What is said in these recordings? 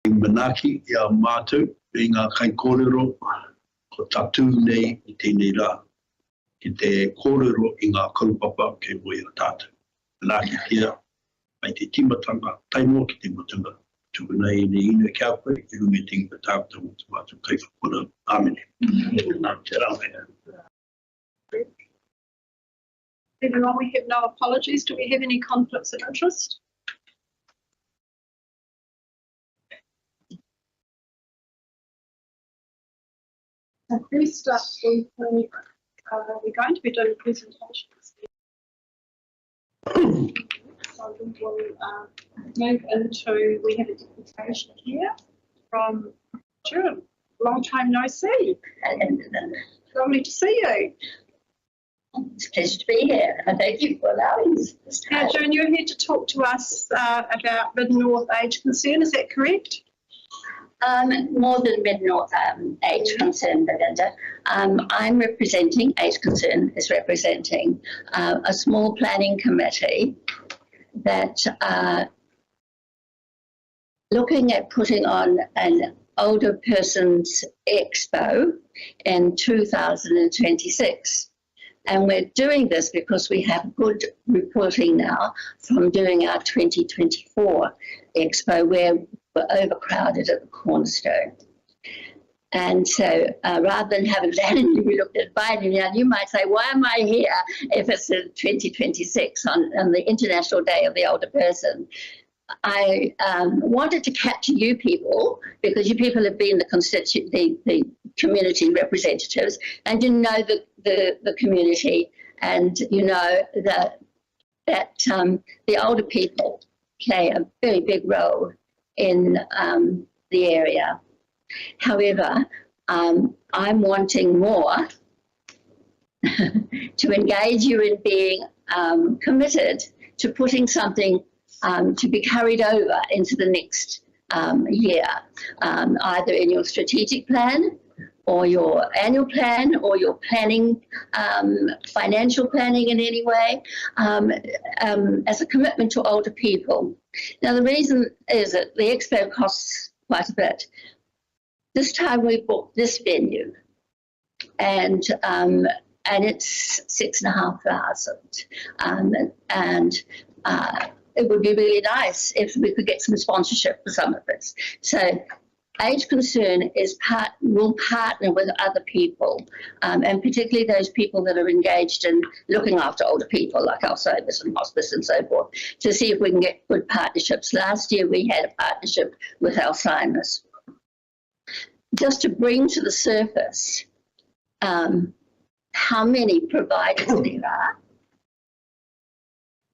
Manaki ia mātou i ngā kai kōrero ko tatu nei i tēnei rā ki te kōrero i ngā kaupapa ke moe o tātou. Manaki kia mai te timatanga taimo ki te mutunga. Tūna i ne inu kia koe i rungi tingi pa tātou mo te mātou kai whakona. Āmene. Te rāwhea. Moving on, we have no apologies. Do we have any conflicts of interest? So first up, we're going to be doing presentations. So we will move into, we have a deputation here from June. Long time no see. Lovely to see you. It's a pleasure to be here, and thank you for allowing us this time. Now, June, you're here to talk to us about Mid-North Age Concern, is that correct? More than Mid-North Age Concern, Belinda. I'm representing, Age Concern is representing a small planning committee that looking at putting on an older person's expo in 2026. And we're doing this because we have good reporting now from doing our 2024 expo where we're overcrowded at the Cornerstone. And so rather than having that, we looked at Biden. Now you might say, why am I here if it's in 2026 on the International Day of the Older Person? I wanted to capture you people because you people have been the community representatives, and you know the community, and you know that the older people play a very big role in the area. However, I'm wanting more to engage you in being committed to putting something to be carried over into the next year, either in your strategic plan or your annual plan or your planning, financial planning in any way, as a commitment to older people. Now, the reason is that the expo costs quite a bit. This time we bought this venue, and it's $6,500, and it would be really nice if we could get some sponsorship for some of this. So Age Concern will partner with other people, and particularly those people that are engaged in looking after older people, like Alzheimer's and hospice and so forth, to see if we can get good partnerships. Last year we had a partnership with Alzheimer's. Just to bring to the surface how many providers there are,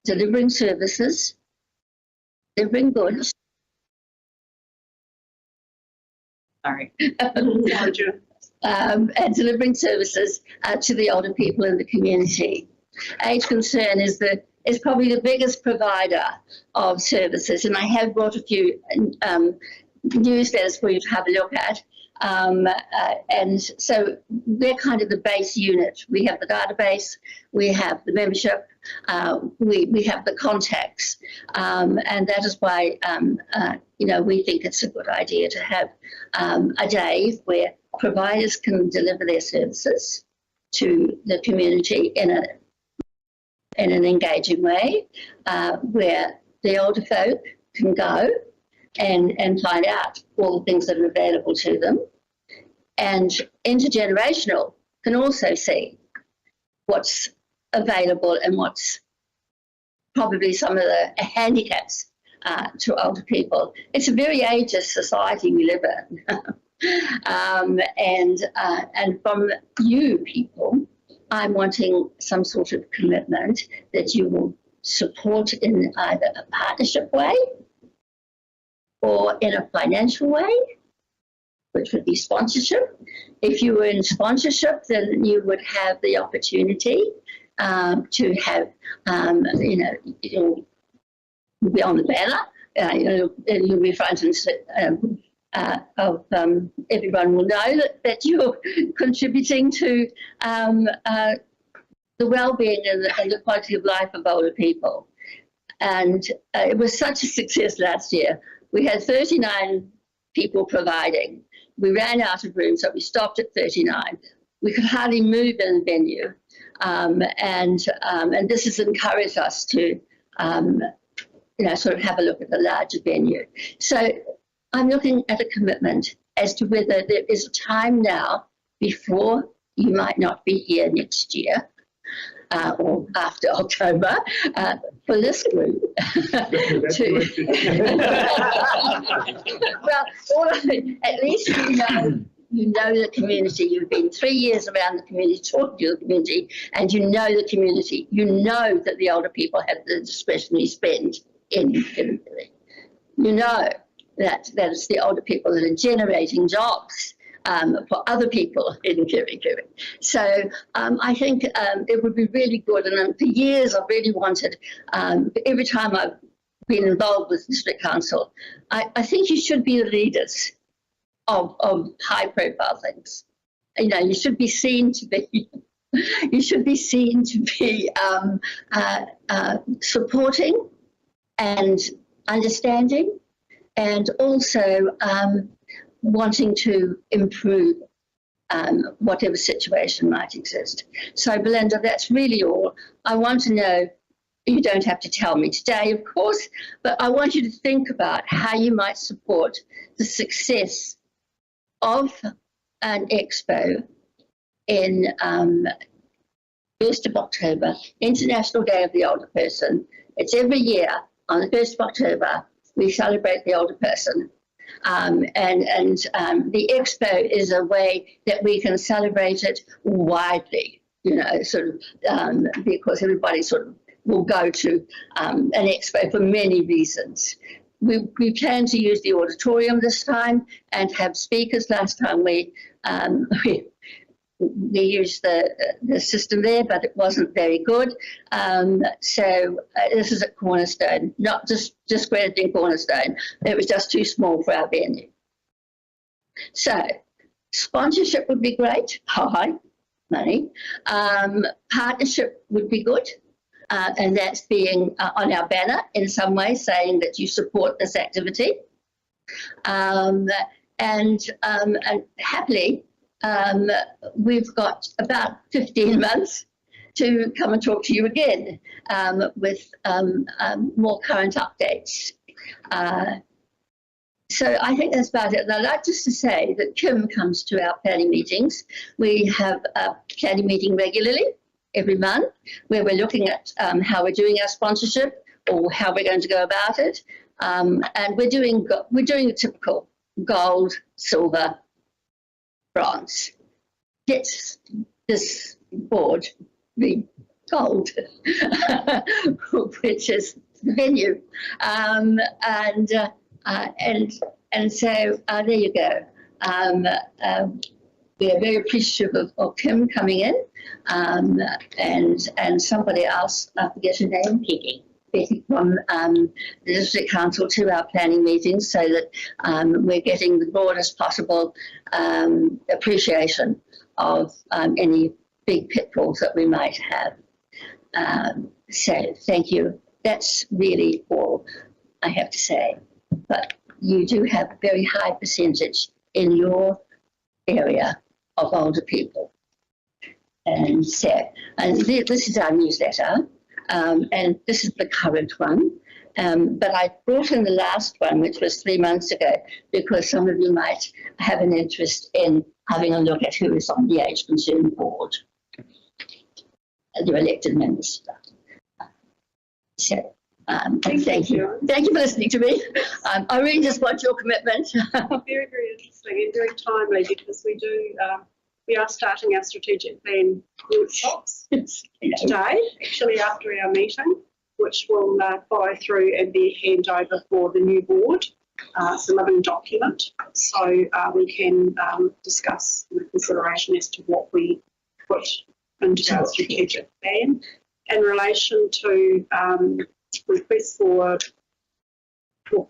delivering services, delivering goods. Sorry. And delivering services to the older people in the community. Age Concern is probably the biggest provider of services, and I have brought a few newsletters for you to have a look at. And so they're kind of the base unit. We have the database, we have the membership, we have the contacts, and that is why we think it's a good idea to have a day where providers can deliver their services to the community in an engaging way, where the older folk can go and find out all the things that are available to them. And intergenerational can also see what's available and what's probably some of the handicaps to older people. It's a very ageist society we live in. And from you people, I'm wanting some sort of commitment that you will support in either a partnership way or in a financial way, which would be sponsorship. If you were in sponsorship, then you would have the opportunity to have, you'll be on the banner, you'll be front and everyone will know that you're contributing to the well-being and the quality of life of older people. And it was such a success last year. We had 39 people providing. We ran out of room, so we stopped at 39. We could hardly move in the venue, and this has encouraged us to, sort of have a look at the larger venue. So I'm looking at a commitment as to whether there is a time now before you might not be here next year or after October for this group to at least you know the community. You've been 3 years around the community, talking to the community, and you know the community. You know that the older people have the discretionary spend in Kirikiri. You know that it's the older people that are generating jobs for other people in Kirikiri. So I think it would be really good, and for years I've really wanted, every time I've been involved with district council, I think you should be the leaders of high profile things. You should be seen to be supporting and understanding, and also wanting to improve whatever situation might exist. So, Belinda, that's really all. I want to know, you don't have to tell me today, of course, but I want you to think about how you might support the success of an expo in 1st of October, International Day of the Older Person. It's every year on the 1st of October, we celebrate the older person. The expo is a way that we can celebrate it widely, because everybody sort of will go to an expo for many reasons. We plan to use the auditorium this time and have speakers. Last time we used the system there, but it wasn't very good. So this is at Cornerstone, not just granted in Cornerstone. It was just too small for our venue. So sponsorship would be great. Hi, money. Partnership would be good. And that's being on our banner in some way, saying that you support this activity. And happily, we've got about 15 months to come and talk to you again with more current updates. So I think that's about it. And I'd like just to say that Kim comes to our planning meetings. We have a planning meeting regularly every month where we're looking at how we're doing our sponsorship or how we're going to go about it. And we're doing the typical gold, silver, bronze. Gets this board the gold, which is the venue. And so there you go. We are very appreciative of Kim coming in, and somebody else, I forget her name, Betty from the District Council to our planning meetings, so that we're getting the broadest possible appreciation of any big pitfalls that we might have. So thank you. That's really all I have to say. But you do have a very high percentage in your area of older people. And so, this is our newsletter, and this is the current one. But I brought in the last one, which was 3 months ago, because some of you might have an interest in having a look at who is on the Age Concern Board, the elected members. So, thank you. Thank you for listening to me. I really just want your commitment. Very, very interesting and very timely, because we are starting our strategic plan workshops today, actually after our meeting, which will follow through and be a handover for the new board. It's a living document, so we can discuss the consideration as to what we put into our strategic plan. In relation to requests for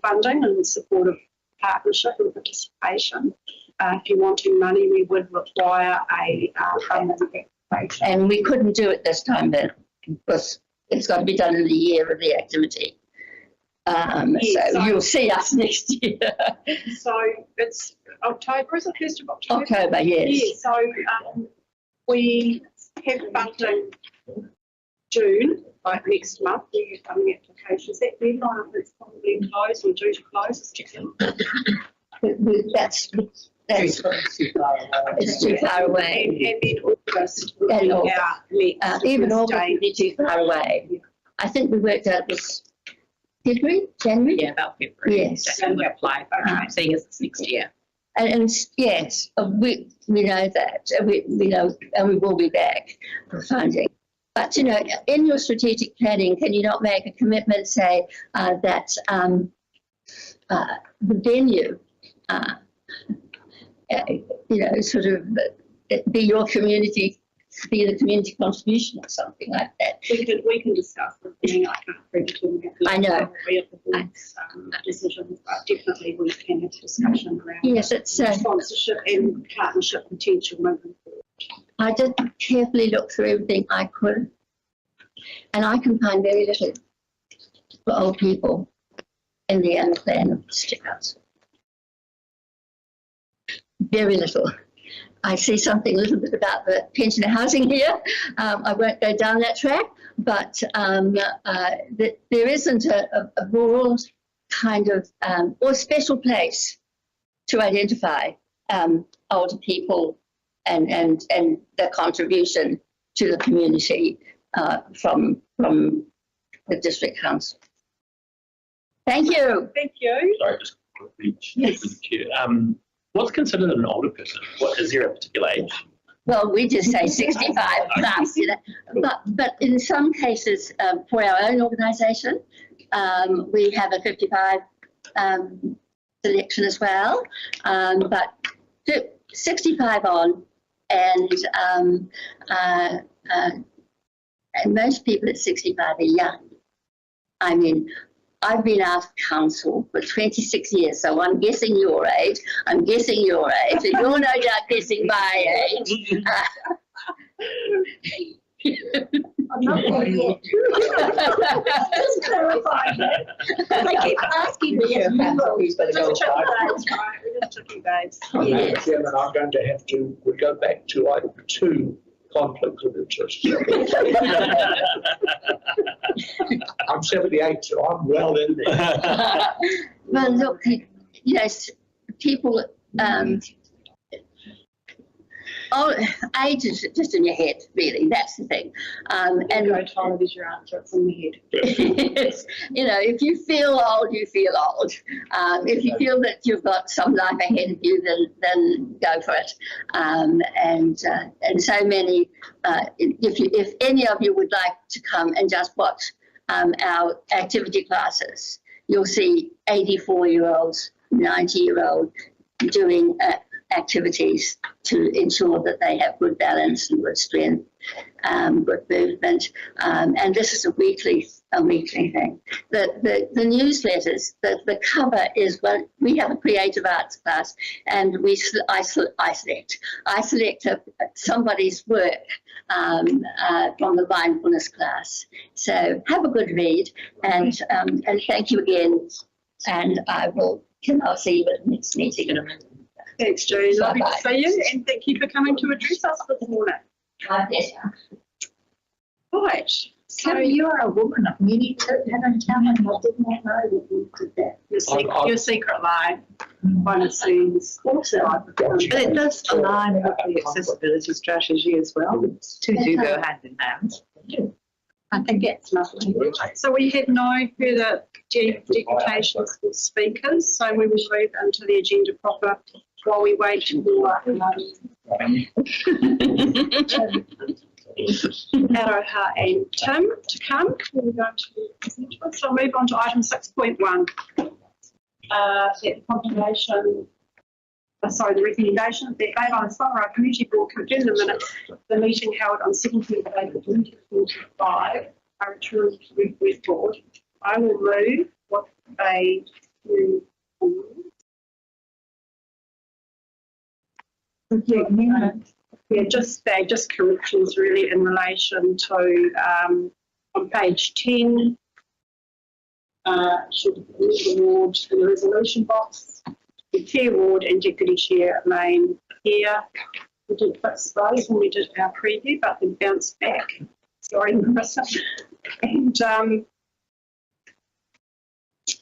funding and support of partnership and participation, if you're wanting money, we would require a funding application. And we couldn't do it this time, then, because it's got to be done in the year of the activity. Yes, so so- you'll see us next year. So it's October, is it 1st of October? October, yes. Yeah, so we have funding June, like next month, we're funding applications. That deadline is probably closed or due to close, is June. That's it's too far away. And then August will And be August. our next Even August day. would be too far away. I think we worked out this February, January? Yeah, about February. Yes. That's when we apply for it. Seeing as it's next year. And yes, we know that. We know, and we will be back for funding. But, you know, in your strategic planning, can you not make a commitment, say, that the venue, you know, sort of be your community, be the community contribution or something like that? We can discuss it. I mean, I can't predict it. I know. Decisions, but definitely we can have a discussion around Yes, it's. sponsorship and partnership potential moving forward. I did carefully look through everything I could, and I can find very little for old people in the end plan of the District Council. Very little. I see something a little bit about the pensioner housing here. I won't go down that track, but there isn't a broad kind of or special place to identify older people and their contribution to the community from the District Council. Thank you. Thank you. Sorry, just quickly. Yes. What's considered an older person? What is there a particular age? Well, we just say 65 plus, you know. But in some cases, for our own organisation, we have a 55 selection as well. But 65 on, and most people at 65 are young. I mean, I've been out of council for 26 years, so I'm guessing your age. I'm guessing your age, and you're no doubt guessing my age. I'm not there yet. Just clarifying that. They keep asking me if you will. Who's better go Just checking dates, right? We're just checking dates. Yes. Chairman, I'm going to have to, we go back to item 2, conflict of interest. I'm 78, so I'm well in there. Well, look, yes, people, age is just in your head, really. That's the thing. And go Tyler is your answer. It's in the head. Yes, you know, if you feel old, you feel old. If you feel that you've got some life ahead of you, then go for it. And so many. If any of you would like to come and just watch our activity classes, you'll see 84-year-olds, 90-year-olds doing activities to ensure that they have good balance and good strength, good movement, and this is a weekly thing. The newsletters, the cover is, well, we have a creative arts class, and I select somebody's work from the mindfulness class. So have a good read, and thank you again, and I'll see you at the next meeting. Thanks, Jane. Lovely to Bye-bye. see you, and thank you for coming to address us this morning. My pleasure. Right. So You are a woman of many talents. I did not know that you did that. your secret life, one of Sue's. Also, but it does align with the accessibility strategy as well. Two do go hand in hand. I think that's lovely. So we have no further deputations for speakers, so we will move into the agenda proper while we wait for Aroha and Tim to come. We're going to, so I'll move on to item 6.1. The confirmation, the recommendation that Islands-Whangaroa Community Board confirm the minutes of the meeting held on 17th of April 2025 are returned to the report. I will move what they do. Yeah, just corrections really in relation to on page 10. should leave the ward in the resolution box. The chair ward and deputy chair remain here. We did fix those when we did our preview, but then bounced back. Sorry, Marissa. And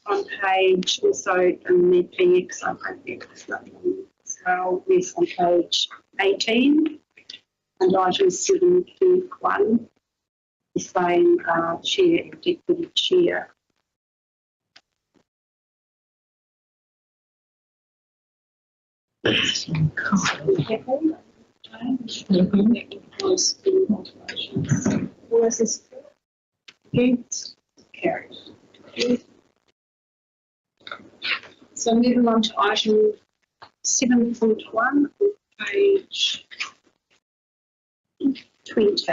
on page, also in the PX, I think as well, yes, on page 18, and item 7.1, the same chair and deputy chair. Carried. So moving on to item 7.1, page 20.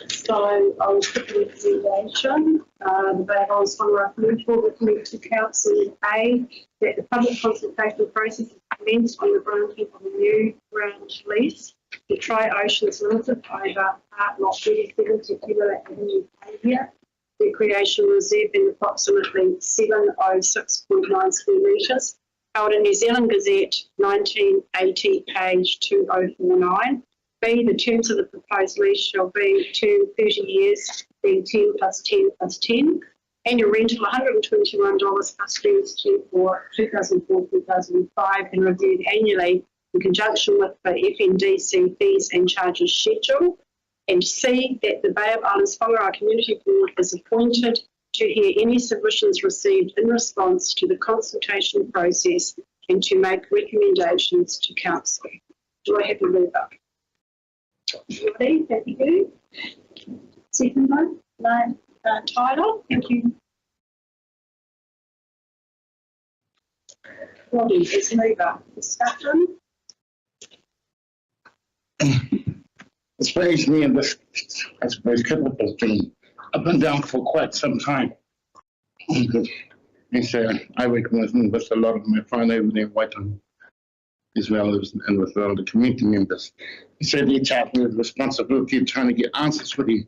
So I will put the recommendation. The Bay of Islands-Whangaroa Community Board recommends to Council A that the public consultation process is commenced on the granting of a new ground lease to Tri-Oceans Limited over Part Lot 37 to Kilo Avenue, Avia. Recreation reserve in approximately 706.9 square metres, held in New Zealand Gazette 1980, page 2049. B, the terms of the proposed lease shall be to 30 years, being 10 plus 10 plus 10. Annual rental $121 plus fees for 2004-2005 and reviewed annually in conjunction with the FNDC fees and charges schedule. And C, that the Bay of Islands-Whangaroa Community Board is appointed to hear any submissions received in response to the consultation process and to make recommendations to Council. Do I have a mover? Ready? Thank you. Second one? No. Tyler? Thank you. Roddy, as mover. Discussion? I suppose me and this, I suppose, couple has been up and down for quite some time. And so I work with a lot of my friends over there in Waitangi, as well as and with a lot of the community members. So they charged me with the responsibility of trying to get answers for them.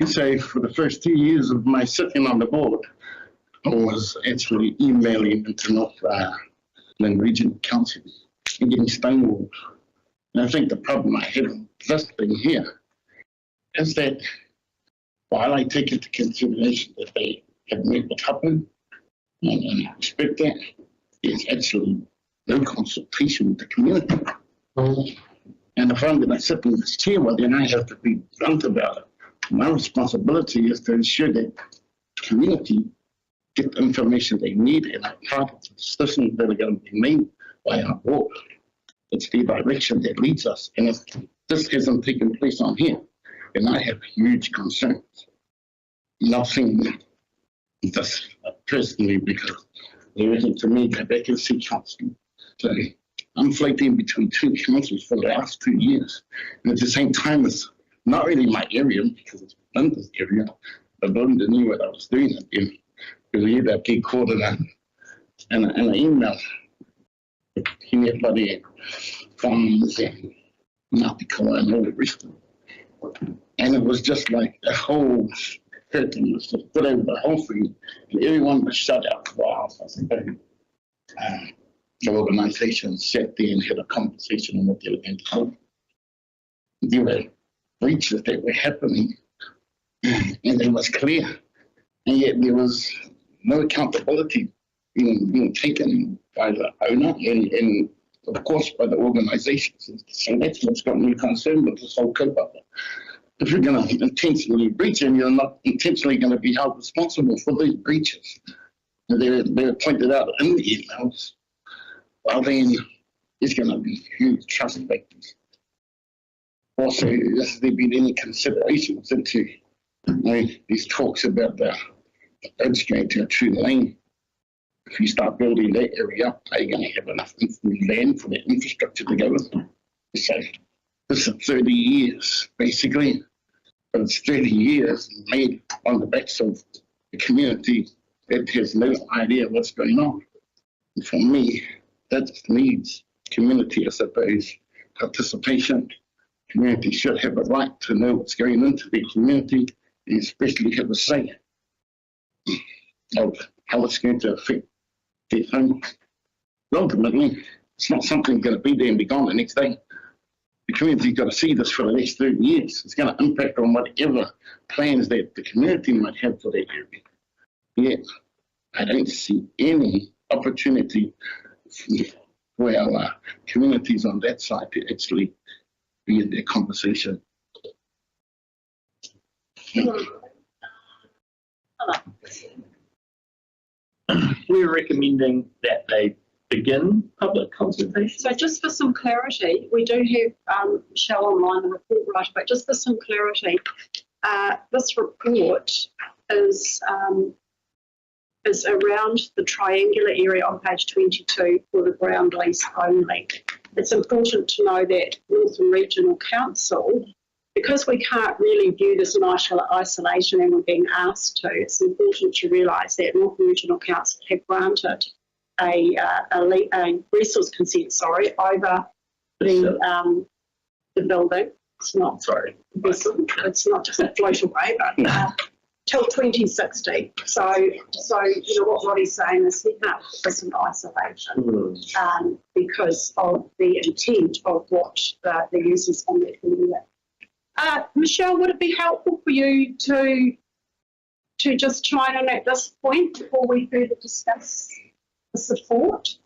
And so for the first 2 years of my sitting on the board, I was actually emailing into North Island Regional Council and getting stonewalled. And I think the problem I have with this thing here is that while I take into consideration that they have met with Hapu and I respect that, there's actually no consultation with the community. And if I'm going to sit in this chair, well, then I have to be blunt about it. My responsibility is to ensure that the community get the information they need and are part of the decisions that are going to be made by our board. It's the direction that leads us. And if this hasn't taken place on here, then I have huge concerns. Nothing this personally, because there isn't to me that they can see council. So I'm floating between two councils for the last 2 years. And at the same time, it's not really my area because it's Belinda's area. But Belinda knew what I was doing at the because we had that get caught in an email. Everybody farms and Napikoa and all the rest of it. And it was just like the whole curtain was just put over the whole thing, and everyone was shut out for a while. I think the organisation sat there and had a conversation on what they were going to do. There were breaches that were happening, and it was clear, and yet there was no accountability being taken by the owner and of course by the organisations. So that's what's got me concerned with this whole cover. If you're going to intentionally breach and you're not intentionally going to be held responsible for these breaches, and they're pointed out in the emails, well then there's going to be huge trust factors. Also, has there been any considerations into these talks about the bridge going to a true lane? If you start building that area up, are you going to have enough land for that infrastructure to go in? So this is 30 years, basically, but it's 30 years made on the backs of the community that has no idea what's going on. And for me, that needs community, I suppose, participation. Community should have a right to know what's going into their community especially have a say of how it's going to affect their homes. Ultimately, it's not something going to be there and be gone the next day. The community's got to see this for the next 30 years. It's going to impact on whatever plans that the community might have for that area. Yet, I don't see any opportunity for our communities on that side to actually be in their conversation. We're recommending that they begin public consultation. So just for some clarity, we do have Michelle online, the report writer, but just for some clarity, this report is around the triangular area on page 22 for the ground lease only. It's important to know that Northern Regional Council, because we can't really view this in isolation and we're being asked to, it's important to realise that Northern Regional Council have granted a resource consent, over the building. It's not vessel. It's not just a float away, but till 2060. So you know what Roddy's saying is he can't put this in isolation because of the intent of what the users on that area. Michelle, would it be helpful for you to just chime in at this point before we further discuss the support?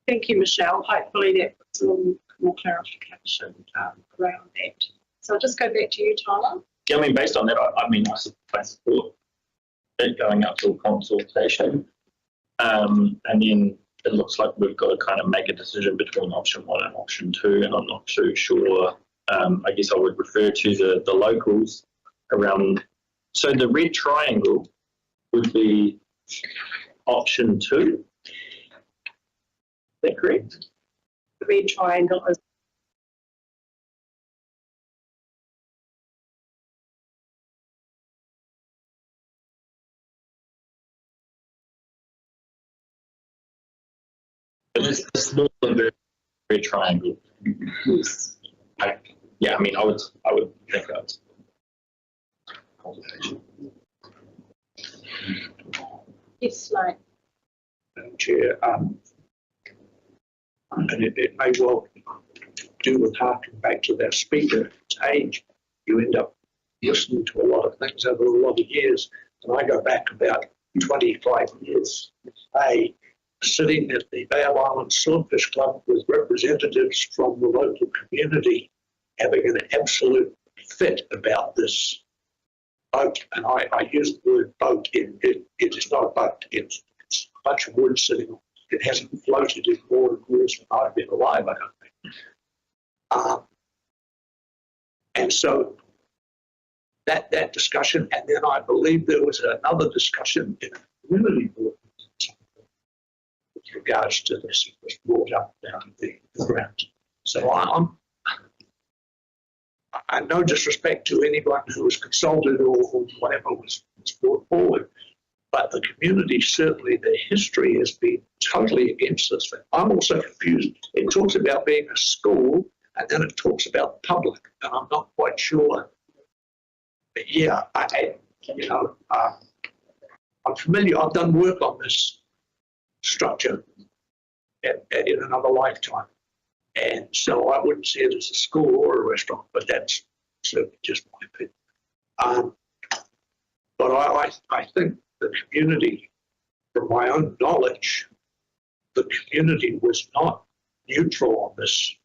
Thank you, Michelle. Hopefully that puts a little more clarification around that. So I'll just go back to you, Tyler. Yeah, I mean, based on that, I support it going up to a consultation. And then it looks like we've got to kind of make a decision between option 1 and option 2, and I'm not too sure. I guess I would refer to the locals around. So the red triangle would be option 2. Is that correct? The red triangle is It's a smaller red triangle. yes. Yeah, I mean, I would think that's consultation. Yes, like Chair, and it may well do with harking back to that speaker's age. You end up listening to a lot of things over a lot of years. And I go back about 25 years, sitting at the Bay Island Swordfish Club with representatives from the local community having an absolute fit about this boat. And I use the word boat. It is not a boat. It's a bunch of wood sitting on. It hasn't floated in more than years when I've been alive, I don't think. And so that discussion, and then I believe there was another discussion in a community board with regards to this. It was brought up down the ground. So I no disrespect to anyone who was consulted or whatever was brought forward, but the community, certainly the history has been totally against this. I'm also confused. It talks about being a school, and then it talks about public, and I'm not quite sure. But yeah, I'm familiar. I've done work on this structure in another lifetime. And so I wouldn't see it as a school or a restaurant, but that's certainly just my opinion. But I think the community, from my own knowledge, the community was not neutral on this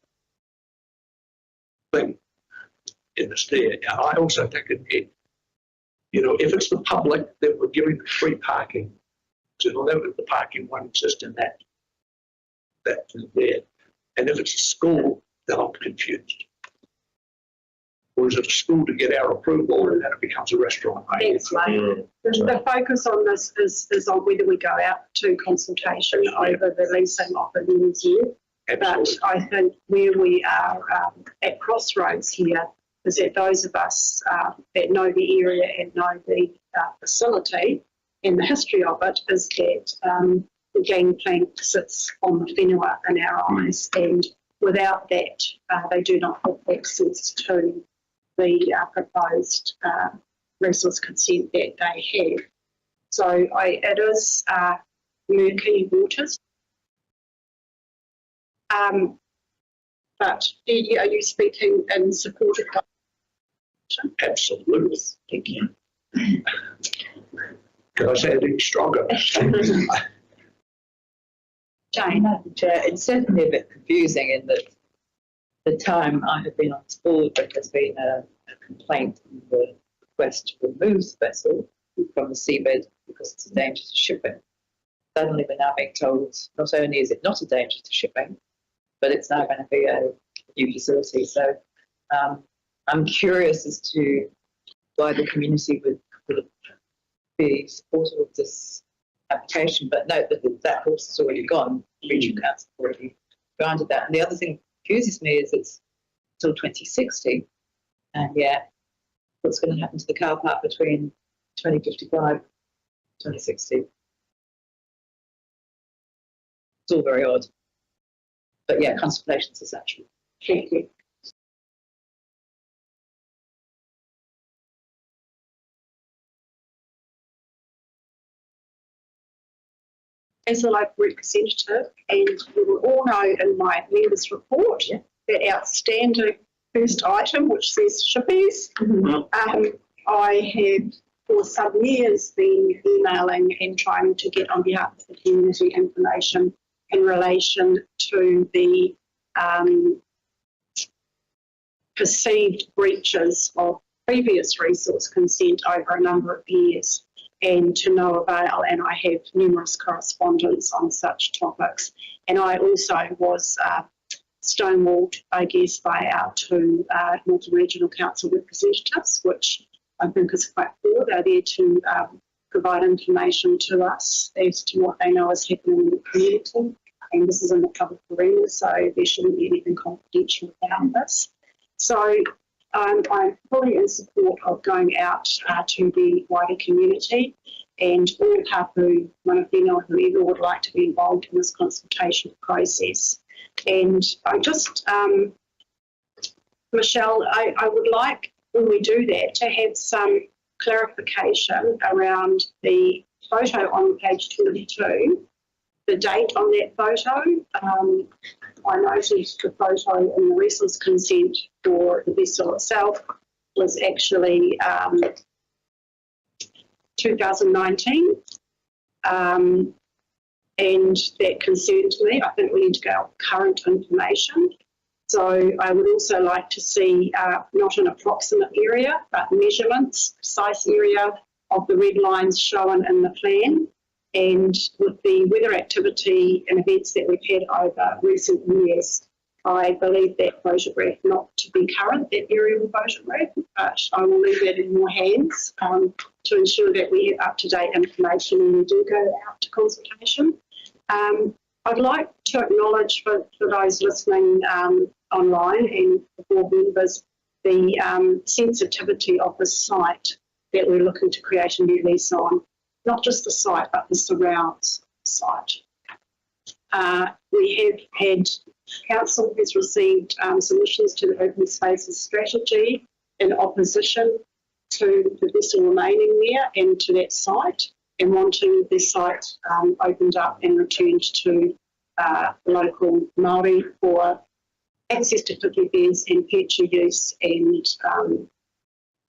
thing in the stair. And I also think if it's the public, then we're giving them free parking. So the parking won't exist in that there. And if it's a school, then I'm confused. Or is it a school to get our approval and then it becomes a restaurant? Thanks, mate. The focus on this is on whether we go out to consultation over the leasing of the museum. But I think where we are at crossroads here is that those of us that know the area and know the facility and the history of it is that the gangplank sits on the whenua in our eyes, and without that, they do not have access to the proposed resource consent that they have. So it is murky waters. But are you speaking in support of that? Absolutely. Thank you. Can I say anything stronger? Jane? Chair, it's certainly a bit confusing in that the time I have been on this board, there has been a complaint and the request to remove the vessel from the seabed because it's a danger to shipping. Suddenly we're now being told not only is it not a danger to shipping, but it's now going to be a new facility. So I'm curious as to why the community would be supportive of this application, but note that horse is already gone. The Regional Council already granted that. And the other thing that confuses me is it's till 2060, and yet what's going to happen to the car park between 2055 and 2060? It's all very odd. But yeah, contemplations essential. Thank you. As a local representative, and you will all know in my members' report, that outstanding first item which says shippies. I have for some years been emailing and trying to get on behalf of the community information in relation to the perceived breaches of previous resource consent over a number of years, and to no avail, and I have numerous correspondence on such topics. And I also was stonewalled, I guess, by our two Northern Regional Council representatives, which I think is quite poor. They're there to provide information to us as to what they know is happening in the community, and this is in the public arena, so there shouldn't be anything confidential about this. So I'm fully in support of going out to the wider community, and all tapu, manawhenua, whoever would like to be involved in this consultation process. And I just, Michelle, I would like, when we do that, to have some clarification around the photo on page 22, the date on that photo. I noticed the photo in the resource consent for the vessel itself was actually 2019, and that concerns me. I think we need to go off current information. So I would also like to see not an approximate area, but measurements, precise area of the red lines shown in the plan. And with the weather activity and events that we've had over recent years, I believe that photograph not to be current, that aerial photograph, but I will leave that in your hands to ensure that we have up-to-date information when we do go out to consultation. I'd like to acknowledge for those listening online and for members the sensitivity of the site that we're looking to create a new lease on. Not just the site, but the surrounds the site. We have had, Council has received submissions to the Open Spaces strategy in opposition to the vessel remaining there and to that site, and wanting this site opened up and returned to local Māori for access to whippy beds and future use and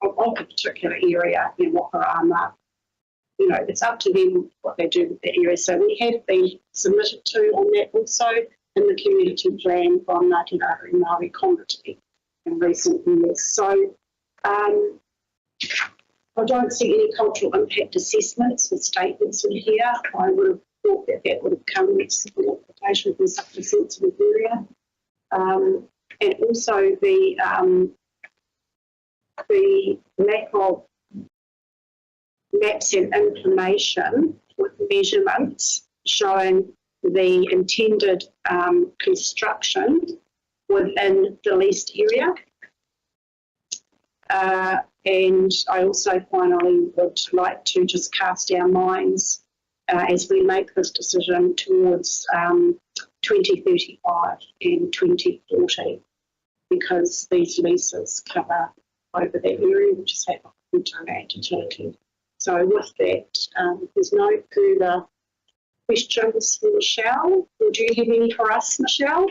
of a particular area in Wakarama. You know, it's up to them what they do with the area. So we have been submitted to on that also in the community plan from Ngāti Rāhui Māori community in recent years. So I don't see any cultural impact assessments with statements in here. I would have thought that that would have come with civil application for such a sensitive area. And also the lack of maps and information with measurements showing the intended construction within the leased area. And I also finally would like to just cast our minds as we make this decision towards 2035 and 2040, because these leases cover over that area, which is happening to. So with that, there's no further questions for Michelle. Or do you have any for us, Michelle?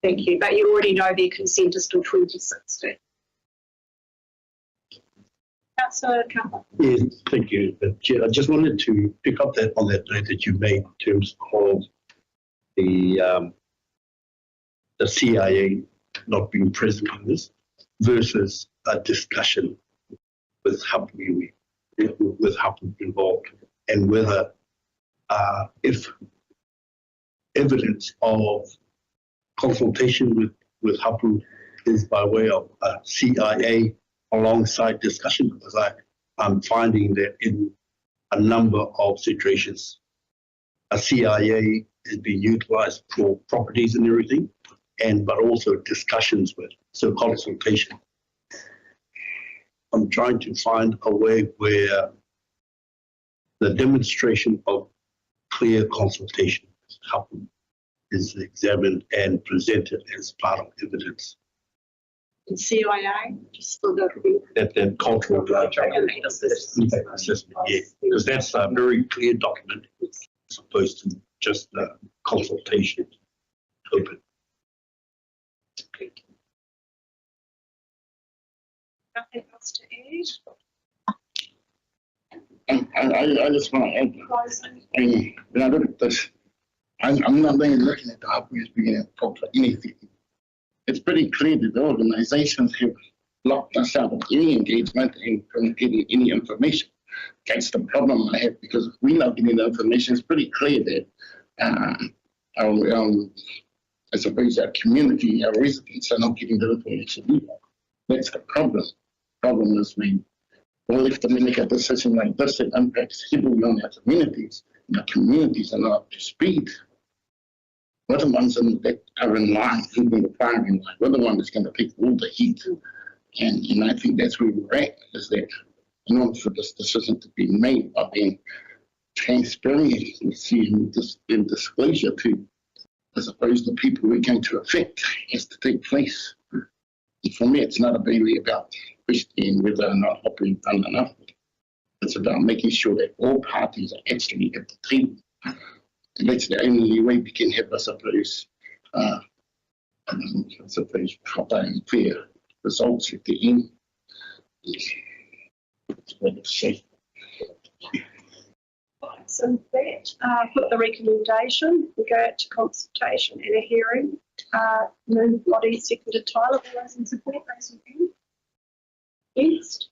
Thank you, but you already know their consent is till 2060. Councillor Campbell. Yes, thank you. Chair, I just wanted to pick up on that note that you made in terms of the CIA not being present in this versus a discussion with Hapu involved, and whether if evidence of consultation with Hapu is by way of CIA alongside discussion, because I'm finding that in a number of situations, a CIA is being utilised for properties and everything, but also discussions with, so consultation. I'm trying to find a way where the demonstration of clear consultation with Hapu is examined and presented as part of evidence. And CIA, just for the That cultural impact assessment, yeah, because that's a very clear document as opposed to just consultation open. Nothing else to add? I just want to add, when I look at this, I'm not really looking at the Hapu as being a fault for anything. It's pretty clear that the organizations have locked us out of any engagement and from getting any information. That's the problem I have, because if we're not getting the information, it's pretty clear that I suppose our community, our residents are not getting the information either. That's the problem. The problem is when we're left to make a decision like this that impacts heavily on our communities, and our communities are not up to speed. We're the ones that are in line, keeping the fire in line. We're the ones that's going to take all the heat. And I think that's where we're at, is that in order for this decision to be made by being transparency and disclosure to, as opposed to people we're going to affect, has to take place. And for me, it's not really about questioning whether or not what we've done enough. It's about making sure that all parties are actually at the table. And that's the only way we can have, I suppose, proper and fair results at the end. That's what it's safe. So that put the recommendation, we go out to consultation and a hearing. Moved body, seconded Tyler, all those in support, raise your hand. Against?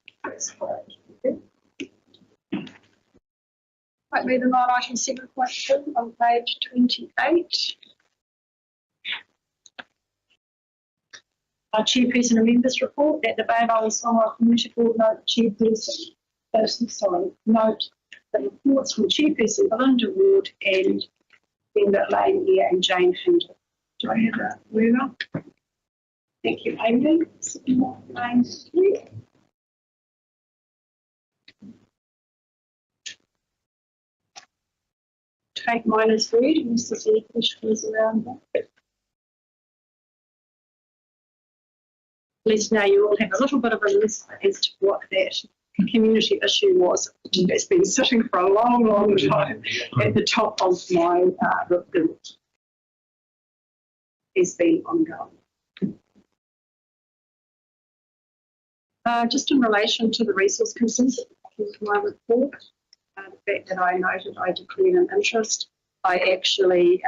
Right, moving on, item 7.2 on page 28. Our chairperson and members report that the Bay of Islands-Whangaroa Community Board note note the reports from Chairperson Belinda Ward and member Lane Lear and Jane Hinder. Do I have a mover? Thank you, Amy. Lane Lear. Take mine as read, unless there's any questions around that. At least now you all have a little bit of a list as to what that community issue was. It's been sitting for a long, long time at the top of my report. It's been ongoing. Just in relation to the resource consent in my report, the fact that I noted I declared an interest, I actually,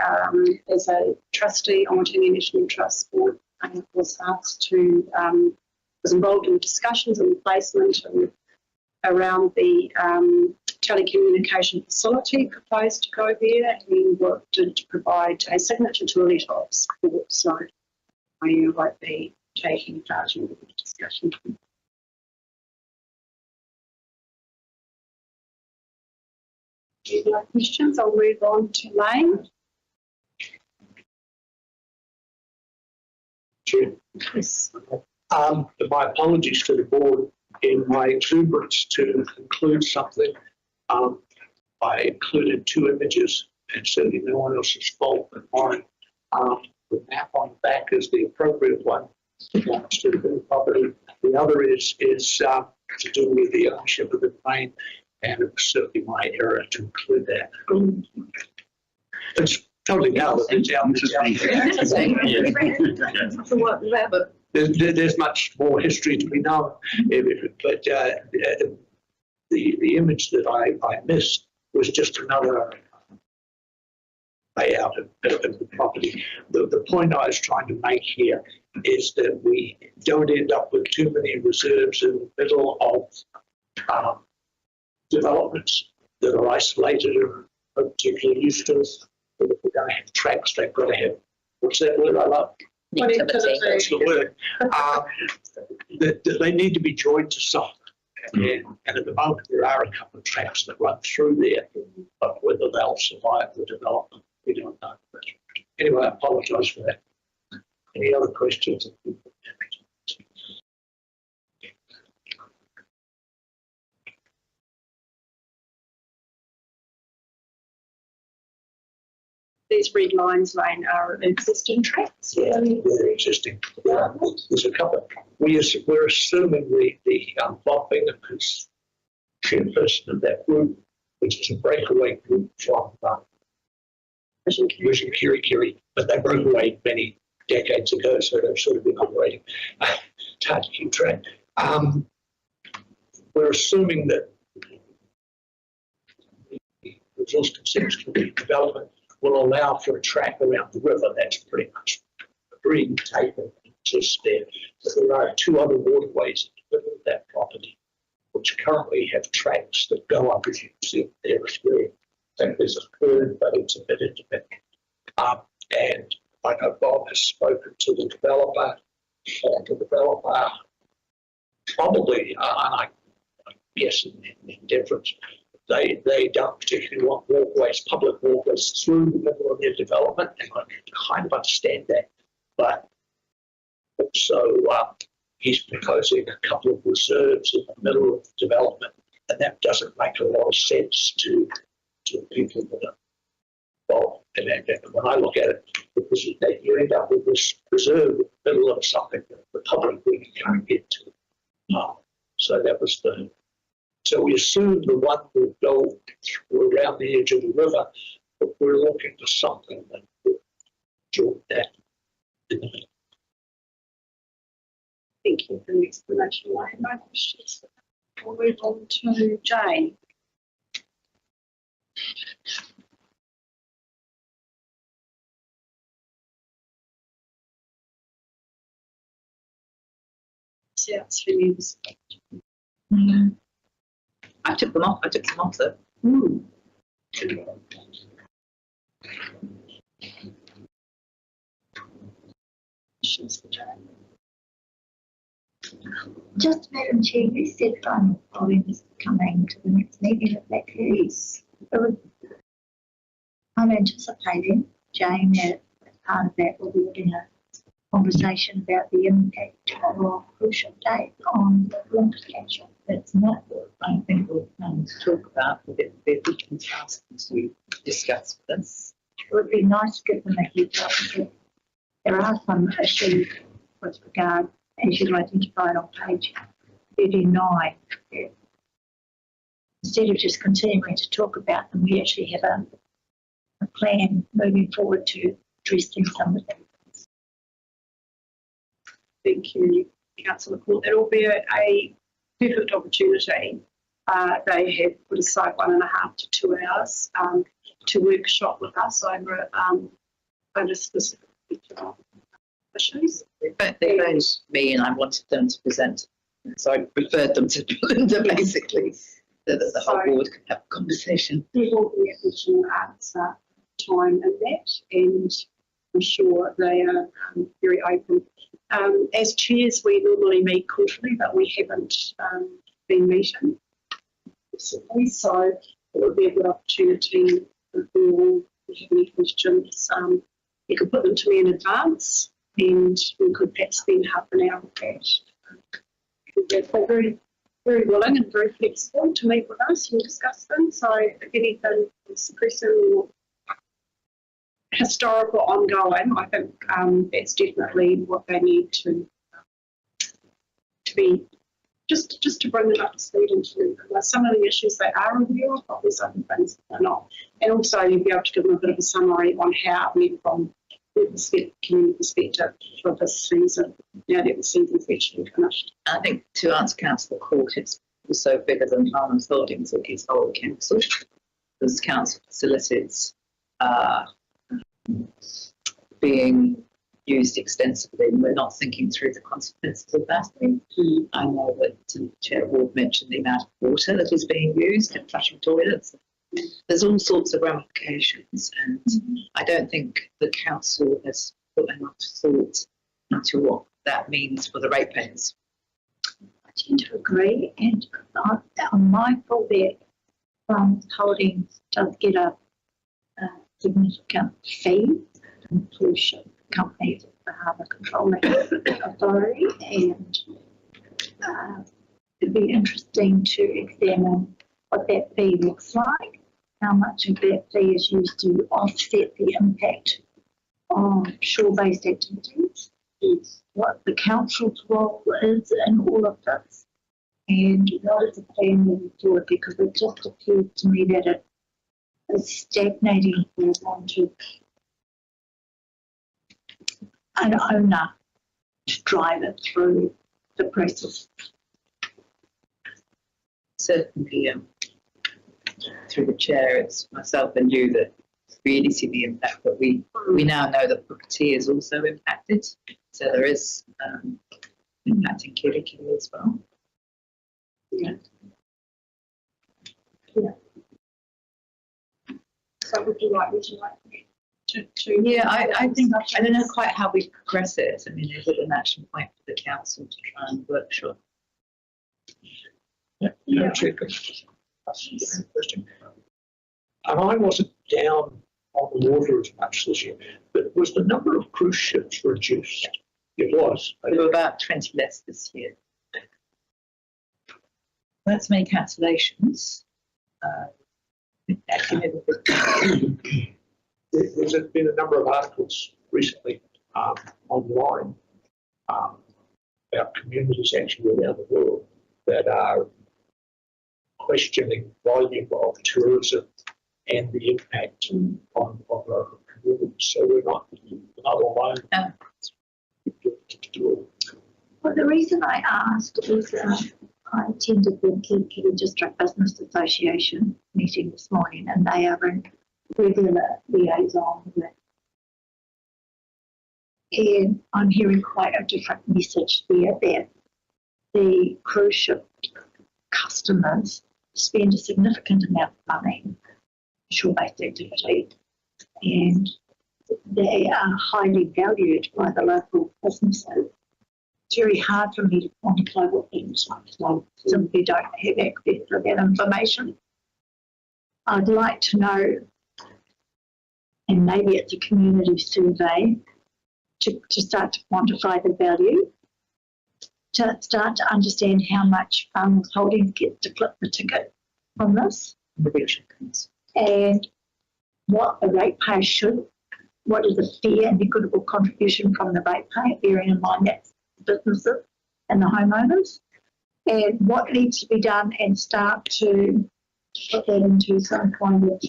as a trustee on the National Trust Board, was asked to, was involved in discussions and placement and around the telecommunication facility proposed to go there, and worked to provide a signature to a letter of support. So I won't be taking part in the discussion. Any other questions? I'll move on to Lane. Chair. Yes. My apologies to the board. In my exuberance to include something, I included two images, and certainly no one else's fault but mine. The map on the back is the appropriate one to the property. The other is to do with the ownership of the plane, and it was certainly my error to include that. It's totally valid. It's out. There's much more history to be known, but the image that I missed was just another layout of the property. The point I was trying to make here is that we don't end up with too many reserves in the middle of developments that are isolated or particularly used to us. If we're going to have tracks, they've got to have, what's that word I love? That's the word. They need to be joined to something. And at the moment, there are a couple of tracks that run through there, but whether they'll survive the development, we don't know. Anyway, I apologise for that. Any other questions? These red lines, Lane, are existing tracks. Yeah, they're existing. There's a couple. We're assuming the Bob Bingham is chairperson of that group, which is a breakaway group from Vision Kiri, but they broke away many decades ago, so they've sort of been operating. It's hard to keep track. We're assuming that the resource consent committee development will allow for a track around the river. That's pretty much agreed, taken, just there. But there are two other waterways in the middle of that property, which currently have tracks that go up, as you can see there as well. I think there's a third, but it's a bit independent. And I know Bob has spoken to the developer, probably, I guess in deference, they don't particularly want walkways, public walkways through the middle of their development, and I kind of understand that. But also, he's proposing a couple of reserves in the middle of the development And that doesn't make a lot of sense to people that are involved. And when I look at it, because you end up with this preserve in the middle of something that the public really can't get to. So that was so we assumed the one would go around the edge of the river, but we're looking for something that would join that in the middle. Thank you for the explanation. I have no questions. We'll move on to Jane. Sounds familiar. I took them off though. Questions for Jane? Just Madam Chair, you said following is coming to the next meeting of that case. I'm anticipating, Jane, that as part of that we'll be having a conversation about the impact of crucial date on the implication. It's not what I think we're planning to talk about, but it would be fantastic to discuss this. It would be nice to give them a heads up because there are some issues with regard, as you identified on page 39. Instead of just continuing to talk about them, we actually have a plan moving forward to addressing some of them. Thank you, Councillor Court. It will be a perfect opportunity. They have put aside 1.5 to 2 hours to workshop with us over specific issues. But they phoned me and I wanted them to present. So I referred them to Belinda basically, so that the whole board could have a conversation. There will be additional answer time in that, and I'm sure they are very open. As chairs, we normally meet quarterly, but we haven't been meeting recently, so it would be a good opportunity if you all have any questions. You could put them to me in advance, and we could perhaps spend half an hour with that. They're very, very willing and very flexible to meet with us and discuss them. So if anything is pressing or historical ongoing, I think that's definitely what they need to be, just to bring them up to speed into some of the issues they are aware of, but there's other things that they're not. And also you'll be able to give them a bit of a summary on how it went from the community perspective for this season, now that the season's actually finished. I think to answer Councillor Court, it's also bigger than Harlan's Holdings, it is whole council. Because council facilities being used extensively, and we're not thinking through the consequences of that. I know that Chair Ward mentioned the amount of water that is being used in flushing toilets. There's all sorts of ramifications, and I don't think the council has put enough thought into what that means for the ratepayers. I tend to agree, and I'm mindful that Holdings does get a significant fee from pollution companies at the Harbour Controlling Authority, and it'd be interesting to examine what that fee looks like, how much of that fee is used to offset the impact of shore-based activities, what the council's role is in all of this, and what is the plan moving forward, because it just appears to me that it is stagnating for want of an owner to drive it through the process. Certainly, through the chair, it's myself and you that really see the impact, but we now know that Booker T is also impacted, so there is impact in Kirikiri as well. Yeah. Yeah. So would you like to Yeah, I think, I don't know quite how we progress it. I mean, is it an action point for the council to try and workshop? Yeah. And I wasn't down on the water as much this year, but was the number of cruise ships reduced? It was. There were about 20 less this year. That's many cancellations. There's been a number of articles recently online about communities actually around the world that are questioning volume of tourism and the impact on local communities. So we're not alone. Well, the reason I asked is I attended the Kitty District Business Association meeting this morning, and they are in regular liaison with it. And I'm hearing quite a different message there, that the cruise ship customers spend a significant amount of money on shore-based activity, and they are highly valued by the local businesses. It's very hard for me to quantify what that looks like, so I simply don't have access to that information. I'd like to know, and maybe it's a community survey, to start to quantify the value, to start to understand how much Farmers Holdings gets to flip the ticket from this, and what the ratepayer should, what is a fair and equitable contribution from the ratepayer, bearing in mind that businesses and the homeowners, and what needs to be done, and start to put that into some kind of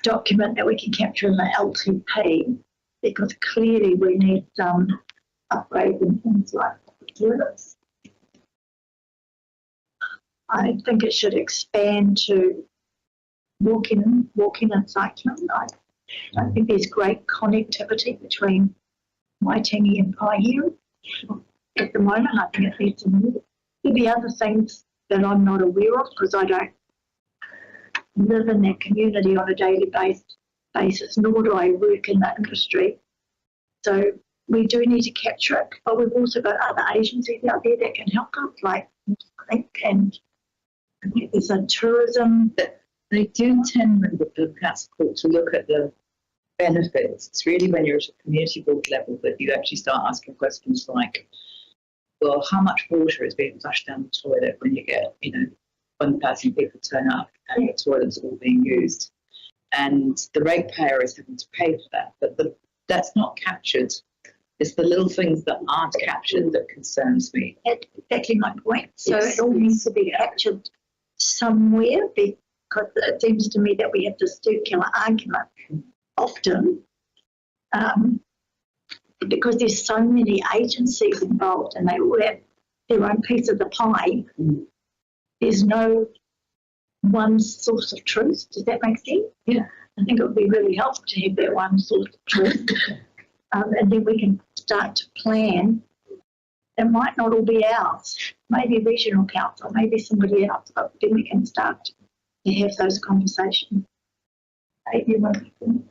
document that we can capture in the LTP, because clearly we need some upgrades and things like toilets. I think it should expand to walking and cycling. I think there's great connectivity between Waitangi and Paihia at the moment. I think it needs to move. There'll be other things that I'm not aware of because I don't live in that community on a daily basis, nor do I work in that industry. So we do need to capture it, but we've also got other agencies out there that can help us, like Think, and there's a tourism. They do tend, with the council court, to look at the benefits. It's really when you're at a community board level that you actually start asking questions like, well, how much water is being flushed down the toilet when you get, 1,000 people turn up and the toilets are all being used? And the ratepayer is having to pay for that, but that's not captured. It's the little things that aren't captured that concerns me. That's exactly my point. So Yes. it all needs to be captured somewhere, because it seems to me that we have this circular argument often, because there's so many agencies involved and they all have their own piece of the pie. There's no one source of truth. Does that make sense? Yeah. I think it would be really helpful to have that one source of truth. And then we can start to plan. It might not all be ours. Maybe regional council, maybe somebody else, but then we can start to have those conversations.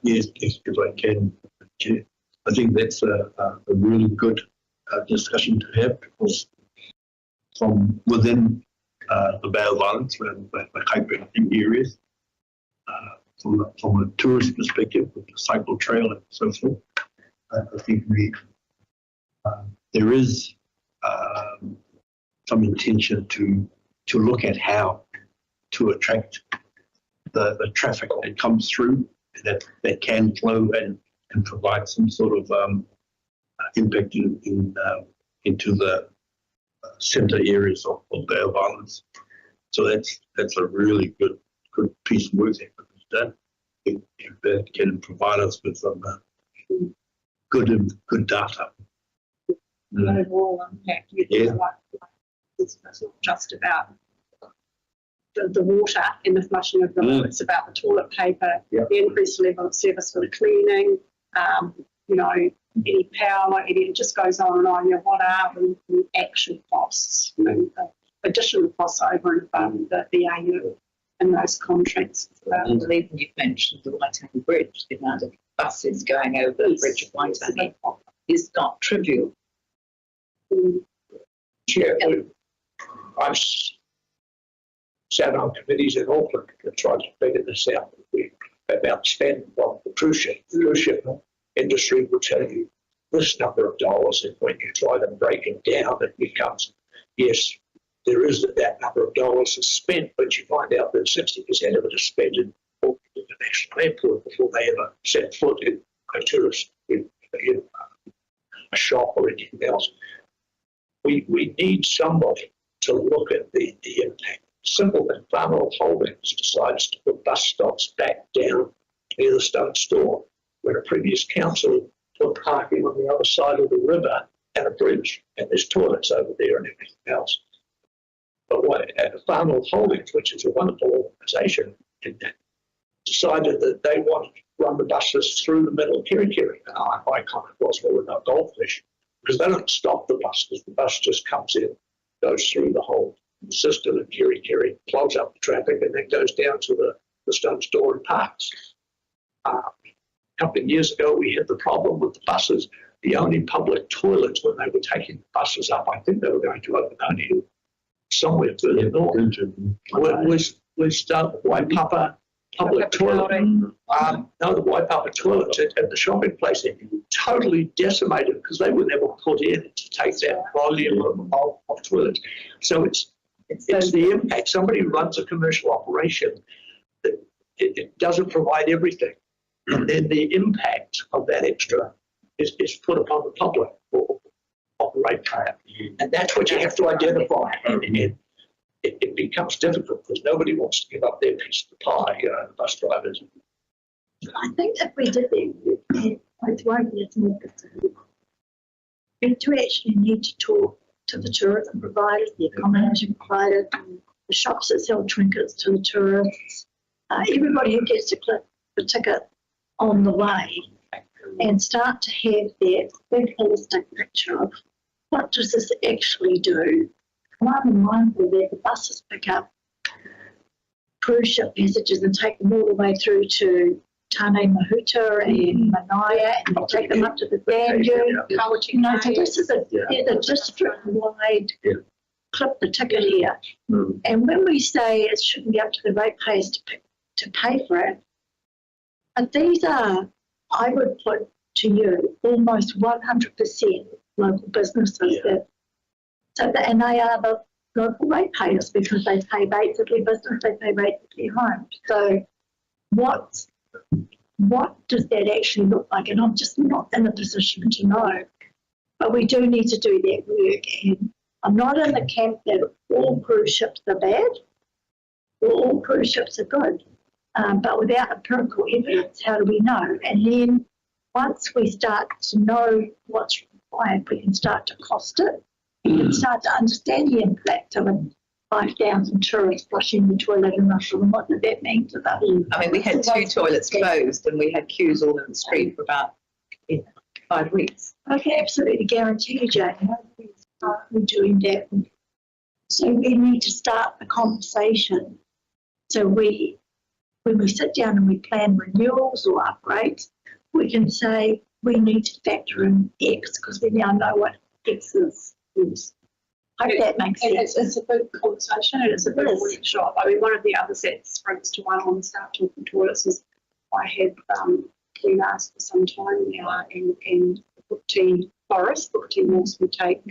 Yes, if I can, Chair. I think that's a really good discussion to have, because from within the Bay of Islands, the Cape areas, from a tourist perspective, with the cycle trail and so forth, I think there is some intention to look at how to attract the traffic that comes through, that can flow and provide some sort of impact into the centre areas of Bay of Islands. So that's a really good piece of work that was done. If that can provide us with some good data. Overall impact. Yeah. It's not just about the water and the flushing of the river. It's about the toilet paper, the increased level of service for the cleaning, any power, it just goes on and on. What are the actual costs, the additional costs over and above the AU and those contracts as well. And even you've mentioned the Waitangi Bridge, the amount of buses going over the bridge of Waitangi is not trivial. Chair, I've sat on committees in Auckland to try to figure this out about spend on the cruise ship. The cruise ship industry will tell you this number of dollars, and when you try to break it down, it becomes, yes, there is that number of dollars is spent, but you find out that 60% of it is spent in the international airport before they ever set foot in a tourist, in a shop or anything else. We need somebody to look at the impact. Simple thing, Farnell Holdings decides to put bus stops back down near the Stone Store, when a previous council put parking on the other side of the river and a bridge, and there's toilets over there and everything else. But Farnell Holdings, which is a wonderful organisation, decided that they wanted to run the buses through the middle of Kirikiri. My comment was, well, about goldfish, because they don't stop the buses. The bus just comes in, goes through the whole system of Kirikiri, plugs up the traffic, and then goes down to the Stone Store and parks. A couple of years ago, we had the problem with the buses. The only public toilets when they were taking the buses up, I think they were going to Okanoni, somewhere further north, was Waipapa public toilet. No, the Waipapa toilets at the shopping place, totally decimated because they were never put in to take that volume of toilets. So it's the impact. Somebody who runs a commercial operation, it doesn't provide everything. And then the impact of that extra is put upon the public or ratepayer. And that's what you have to identify. And it becomes difficult because nobody wants to give up their piece of the pie, the bus drivers. I think if we did that, it won't be as more difficult. We do actually need to talk to the tourism providers, the accommodation providers, the shops that sell trinkets to the tourists, everybody who gets to click the ticket on the way, and start to have that big holistic picture of what does this actually do. And I'm mindful that the buses pick up cruise ship passages and take them all the way through to Tane Mahuta and Manaia, and they take them up to the Banjo. You know, so this is a district-wide clip the ticket here. And when we say it shouldn't be up to the ratepayers to pay for it, but these are, I would put to you, almost 100% local businesses and they are the local ratepayers because they pay rates at their business, they pay rates at their home. So what does that actually look like? And I'm just not in a position to know. But we do need to do that work. And I'm not in the camp that all cruise ships are bad or all cruise ships are good. But without empirical evidence, how do we know? And then once we start to know what's required, we can start to cost it. We can start to understand the impact of 5,000 tourists flushing the toilet in Russell and what did that mean to them. I mean, we had 2 toilets closed and we had queues all in the street for about 5 weeks. I can absolutely guarantee you, Jane, we're doing that. So we need to start the conversation. So when we sit down and we plan renewals or upgrades, we can say we need to factor in X because we now know what X is. I hope that makes sense. It's a big conversation and it's a big workshop. I mean, one of the other sets brings to one on the Start Talking Toilets is I have been asked for some time now and Book Tea Forest, Book Tea North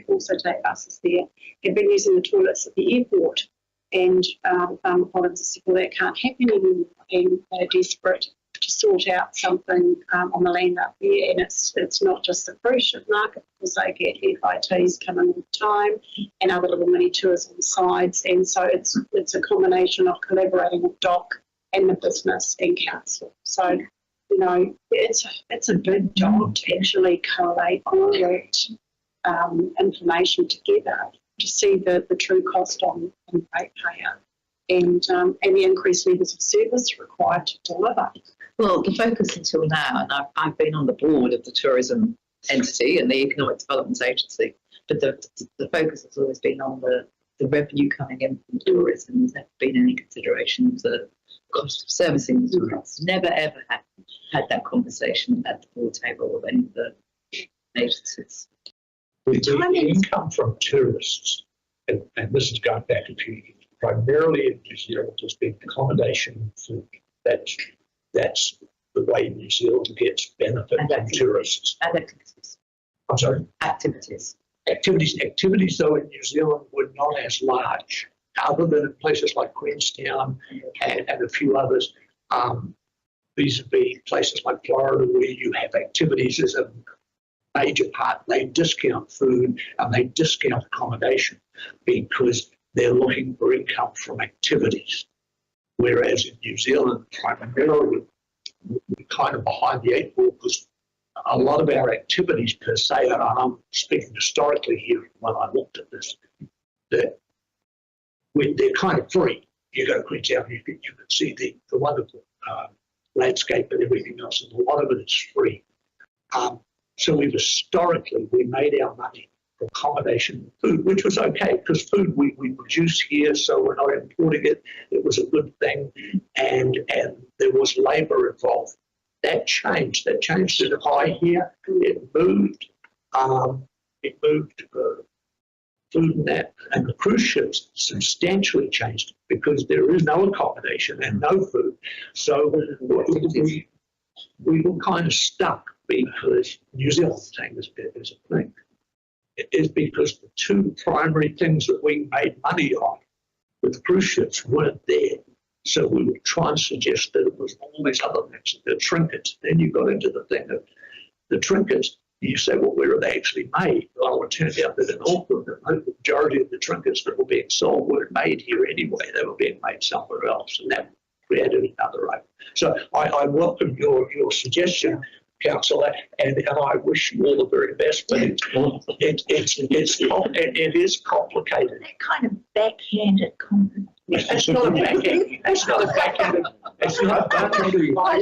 also take buses there, have been using the toilets at the airport. And the Farmer Province said, well, that can't happen anymore. And they're desperate to sort out something on the land up there. And it's not just the cruise ship market because they get FITs coming all the time and other little mini tours on the sides. And so it's a combination of collaborating with DOC and the business and council. So, you know, it's a big job to actually collate all that information together to see the true cost on the ratepayer and the increased levels of service required to deliver. Well, the focus until now, and I've been on the board of the tourism entity and the economic development agency, but the focus has always been on the revenue coming in from tourism. There's never been any consideration of the cost of servicing the tourists. Never ever had that conversation at the board table of any of the agencies. The income from tourists, and this is going back a few years, primarily in New Zealand has been accommodation and food. That's the way New Zealand gets benefit from tourists. And activities. I'm sorry? Activities. Activities though in New Zealand were not as large, other than in places like Queenstown and a few others. Vis-a-vis places like Florida, where you have activities as a major part. They discount food and they discount accommodation because they're looking for income from activities. Whereas in New Zealand, primarily, we're kind of behind the eight ball because a lot of our activities per se, and I'm speaking historically here when I looked at this, that they're kind of free. You go to Queenstown, you can see the wonderful landscape and everything else, and a lot of it is free. So we made our money for accommodation and food, which was okay because food we produce here, so we're not importing it. It was a good thing, and there was labour involved. That changed. That changed at high here. It moved. Food and that, and the cruise ships substantially changed because there is no accommodation and no food. So we were kind of stuck because New Zealand thing is a thing. It is because the two primary things that we made money on with the cruise ships weren't there. So we would try and suggest that it was all these other things, the trinkets. Then you got into the thing of the trinkets. You say, well, where are they actually made? Well, it turned out that in Auckland, the majority of the trinkets that were being sold weren't made here anyway. They were being made somewhere else, and that created another rate. So I welcome your suggestion, Councillor, and I wish you all the very best. But it is complicated. That kind of backhanded compliment. It's not a backhand. It's not a backhanded. It's not backhanded. I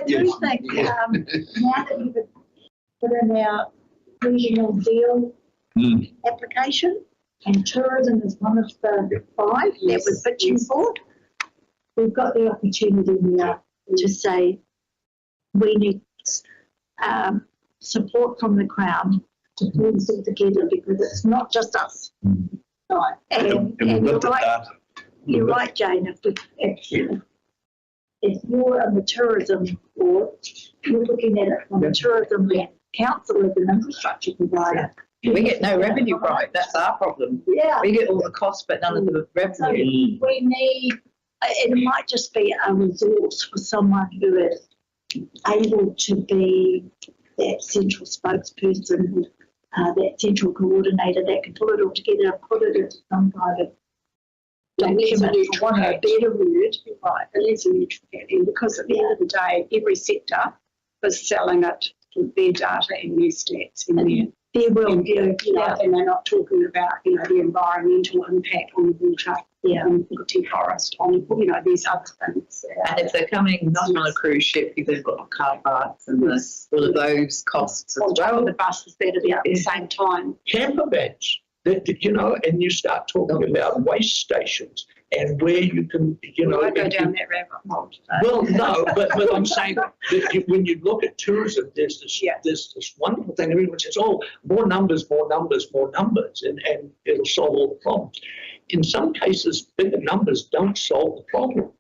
do think now that you've put in our regional deal application, and tourism is one of the 5 that we're pitching for, we've got the opportunity now to say we need support from the Crown to pull this all together because it's not just us. Right. And you're right, Jane. If you're on the tourism board, you're looking at it from the tourism council as an infrastructure provider. We get no revenue from it. That's our problem. Yeah. We get all the costs, but none of the revenue. So we need, it might just be a resource for someone who is able to be that central spokesperson, that central coordinator that can pull it all together and put it into some kind of document, for want of a better word. Right, it is a neutral and because at the end of the day, every sector is selling it with their data and their stats and there will be, and they're not talking about, the environmental impact on the water, the forest, on, these other things. And if they're coming not on a cruise ship, they've got car parks and all of those costs as well. The buses that are there at the same time. Camper vans, and you start talking about waste stations and where you can, I go down that rabbit hole today. Well, no, but I'm saying that when you look at tourism, there's this wonderful thing. Everyone says, oh, more numbers, and it'll solve all the problems. In some cases, bigger numbers don't solve the problem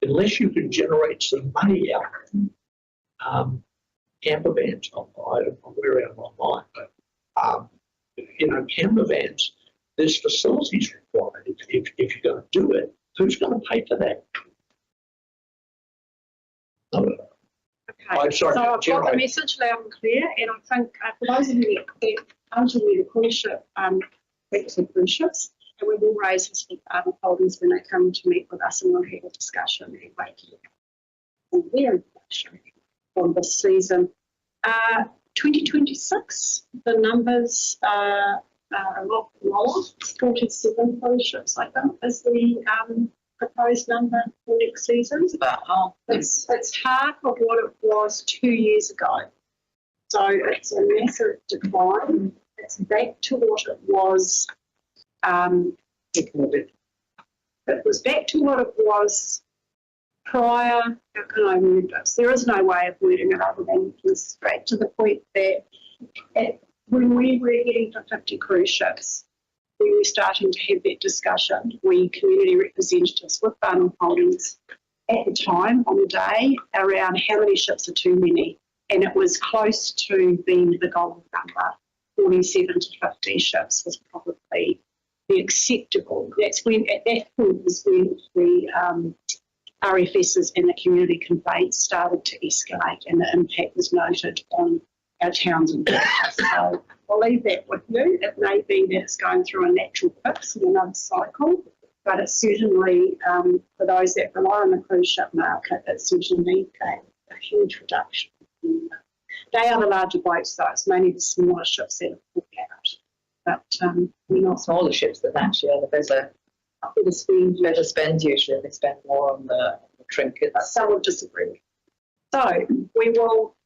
unless you can generate some money out of them. Camper vans, we're out of my mind, but camper vans, there's facilities required. If you're going to do it, who's going to pay for that? Okay, I'm sorry, so I've got the message loud and clear, and I think for those of you that aren't aware of cruise ship, cruise ships, and we will raise this with holders when they come to meet with us, and we'll have a discussion and wait on their information on this season. 2026, the numbers are a lot lower. 47 cruise ships, I think, is the proposed number for next season. It's about half. It's half of what it was 2 years ago. So it's a massive decline. It's back to what it was. It was back to what it was prior. How can I word this? There is no way of wording it other than straight to the point that when we were getting to 50 cruise ships, we were starting to have that discussion. We community representatives with Barnum Holdings at the time on the day around how many ships are too many, and it was close to being the golden number 47 to 50 ships was probably the acceptable. That's when, at that point, was when the RFSs and the community complaints started to escalate, and the impact was noted on our towns and villages. So I'll leave that with you. It may be that it's going through a natural fix in another cycle, but it's certainly, for those that rely on the cruise ship market, it certainly a huge reduction. They are the larger boats, though. It's mainly the smaller ships that are pulled out. But we're not Smaller ships that actually are the better spend usually. They spend more on the trinkets. Some would disagree. So we will,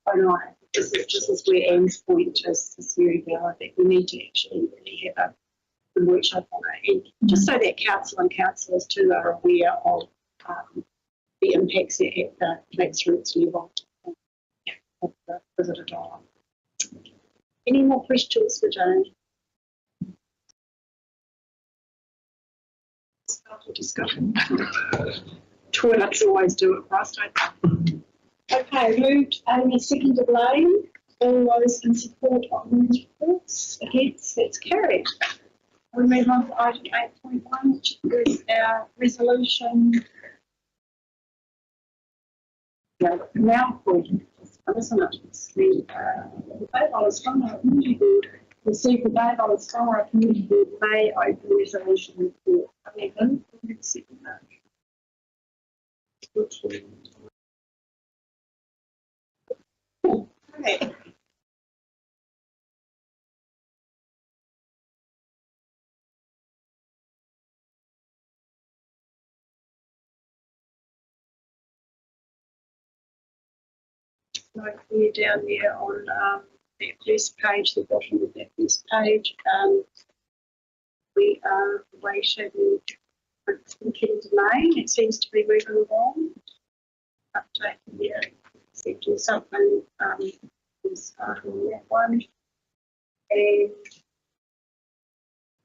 this is where Anne's point is very valid, that we need to actually really have a workshop on it, and just so that council and councillors too are aware of the impacts at the grassroots level of the visitor dialogue. Any more questions for Jane? Start the discussion. Toilets always do it for us, don't they? Okay, moved Amy, seconded Lane. All those in support of these reports? Against? That's carried. We move on to item 8.1, which is our resolution. Now, isn't it? It's the Islands-Whangaroa Community Board. Receive the Islands-Whangaroa Community Board may open resolution report 11. Okay. Like clear down there on that first page, the bottom of that first page, we are waiting looking domain. It seems to be moving along. Update here, accepting something is on that one. And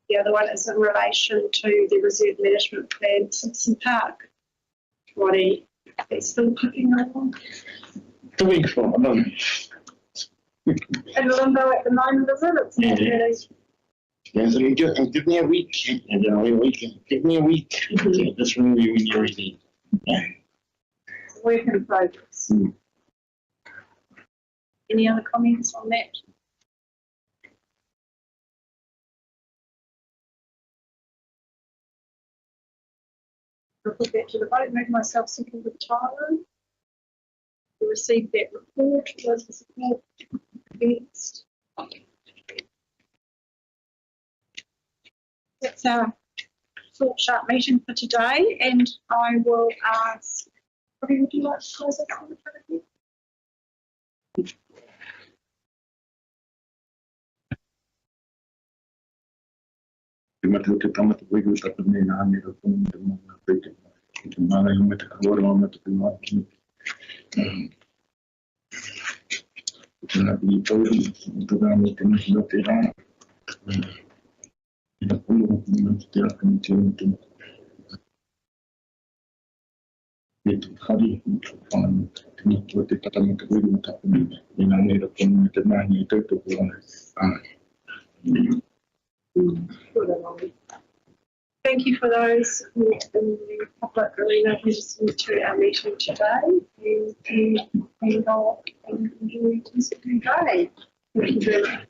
the other one is in relation to the reserve management plan, Simpson Park. Roddy, it's still clicking along. 2 weeks from now. In limbo at the moment, is it? It's not really. Yes, and give me a week. And then a week. Give me a week. That's when we really. It's a work in progress. Any other comments on that? I'll put that to the vote, make myself second with Tyler. We received that report. Was the support against? That's our short, sharp meeting for today, and I will ask, Robbie, would you like to close that comment for me? Thank you for those in the public arena who listened to our meeting today, and enjoy the rest of your day. Thank you very much.